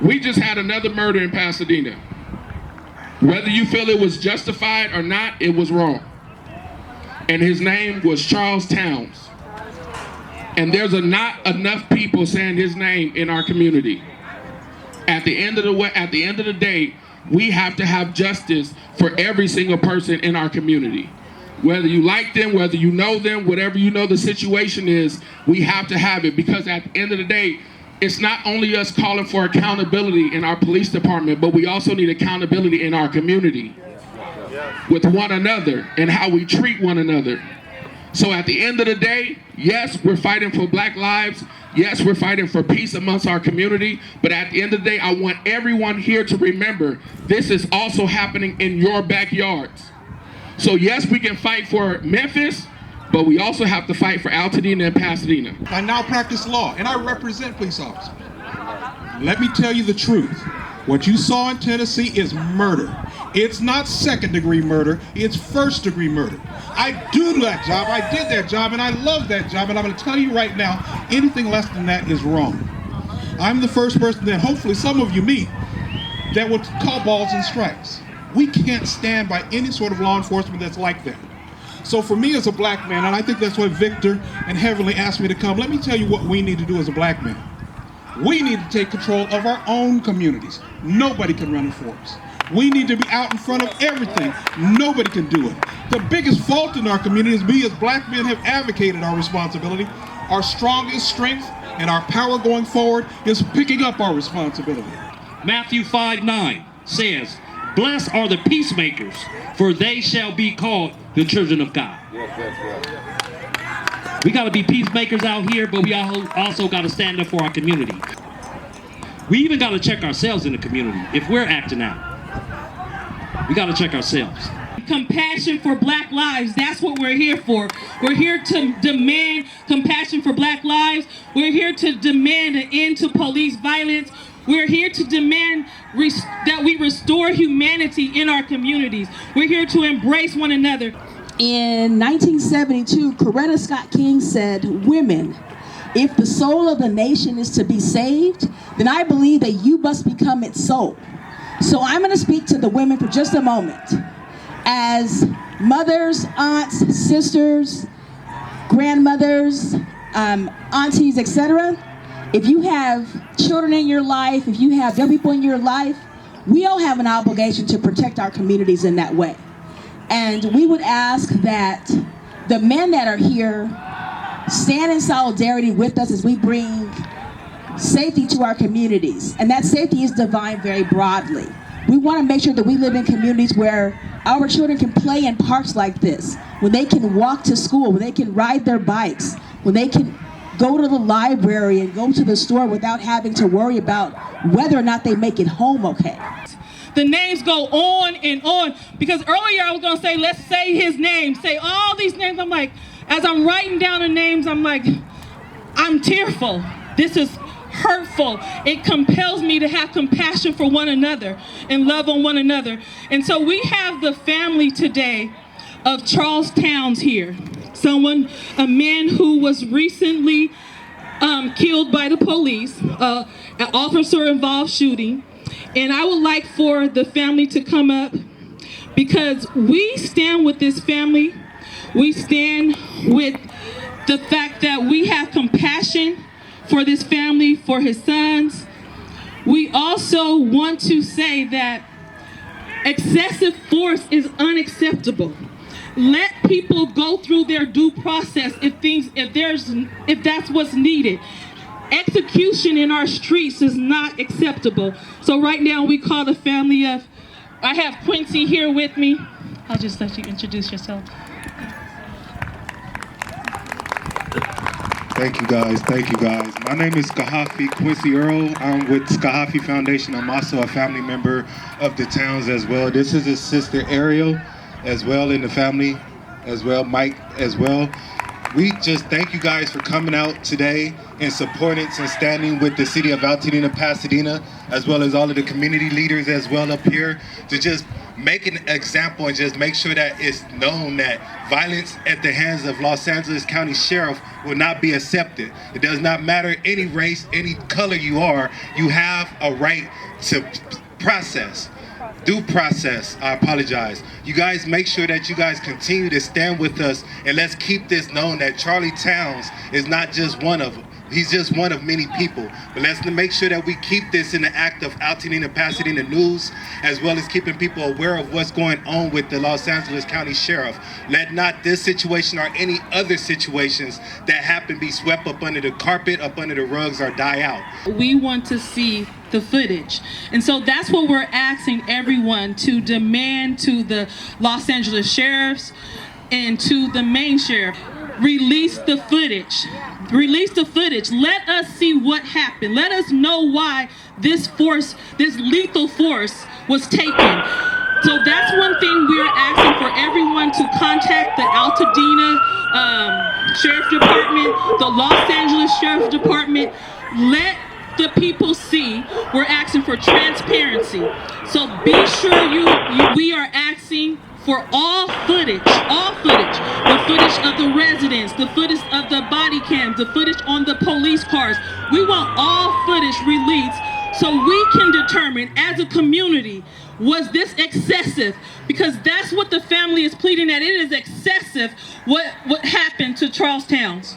We just had another murder in Pasadena. Whether you feel it was justified or not, it was wrong. And his name was Charles Towns. And there's not enough people saying his name in our community. At the end of the day, we have to have justice for every single person in our community. Whether you like them, whether you know them, whatever you know the situation is, we have to have it, because at the end of the day, it's not only us calling for accountability in our police department, but we also need accountability in our community with one another and how we treat one another. So at the end of the day, yes, we're fighting for Black lives. Yes, we're fighting for peace amongst our community. But at the end of the day, I want everyone here to remember this is also happening in your backyards. So yes, we can fight for Memphis, but we also have to fight for Altadena and Pasadena. I now practice law, and I represent police officers. Let me tell you the truth. What you saw in Tennessee is murder. It's not second-degree murder, it's first-degree murder. I do that job, I did that job, and I love that job, and I'm gonna tell you right now, anything less than that is wrong. I'm the first person that hopefully some of you meet that would call balls and strikes. We can't stand by any sort of law enforcement that's like that. So for me as a Black man, and I think that's why Victor and Heavenly asked me to come, let me tell you what we need to do as a Black man. We need to take control of our own communities. Nobody can run it for us. We need to be out in front of everything. Nobody can do it. The biggest fault in our community is we as Black men have advocated our responsibility. Our strongest strength and our power going forward is picking up our responsibility. Matthew 5:9 says, "Blessed are the peacemakers, for they shall be called the children of God." We got to be peacemakers out here, but we also got to stand up for our community. We even got to check ourselves in the community if we're acting out. We got to check ourselves. Compassion for Black lives, that's what we're here for. We're here to demand compassion for Black lives. We're here to demand an end to police violence. We're here to demand that we restore humanity in our communities. We're here to embrace one another. In 1972, Coretta Scott King said, "Women, if the soul of the nation is to be saved, then I believe that you must become its soul." So I'm going to speak to the women for just a moment. As mothers, aunts, sisters, grandmothers, aunties, etc., if you have children in your life, if you have young people in your life, we all have an obligation to protect our communities in that way. And we would ask that the men that are here stand in solidarity with us as we bring safety to our communities. And that safety is defined very broadly. We want to make sure that we live in communities where our children can play in parks like this, when they can walk to school, when they can ride their bikes, when they can go to the library and go to the store without having to worry about whether or not they make it home okay. The names go on and on, because earlier I was going to say, let's say his name, say all these names. I'm like, as I'm writing down the names, I'm like, I'm tearful. This is hurtful. It compels me to have compassion for one another and love on one another. And so we have the family today of Charles Towns here. A man who was recently killed by the police, an officer-involved shooting. And I would like for the family to come up. because we stand with this family. We stand with the fact that we have compassion for this family, for his sons. We also want to say that excessive force is unacceptable. Let people go through their due process if that's what's needed. Execution in our streets is not acceptable. So right now we call the family of, I have Quincy here with me. I'll just let you introduce yourself. Thank you guys, thank you guys. My name is Skahafi Quincy Earl. I'm with Skahafi Foundation. I'm also a family member of the Towns as well. This is his sister Ariel as well in the family as well, Mike as well. We just thank you guys for coming out today and supporting and standing with the city of Altadena, Pasadena, as well as all of the community leaders as well up here to just make an example and just make sure that it's known that violence at the hands of Los Angeles County Sheriff will not be accepted. It does not matter any race, any color you are, you have a right to process. Due process, I apologize. You guys make sure that you guys continue to stand with us, and let's keep this known that Charlie Towns is not just one of them. He's just one of many people. But let's make sure that we keep this in the act of Altadena, Pasadena news, as well as keeping people aware of what's going on with the Los Angeles County Sheriff. Let not this situation or any other situations that happen be swept up under the carpet, up under the rugs, or die out. We want to see the footage. And so that's what we're asking everyone to demand to the Los Angeles sheriffs and to the main sheriff. Release the footage. Release the footage. Let us see what happened. Let us know why this force, this lethal force was taken. So that's one thing we're asking for everyone to contact the Altadena Sheriff Department, the Los Angeles Sheriff Department. Let the people see. We're asking for transparency. So be sure we are asking for all footage, the footage of the residents, the footage of the body cams, the footage on the police cars. We want all footage released so we can determine as a community, was this excessive? Because that's what the family is pleading, that it is excessive what happened to Charles Towns.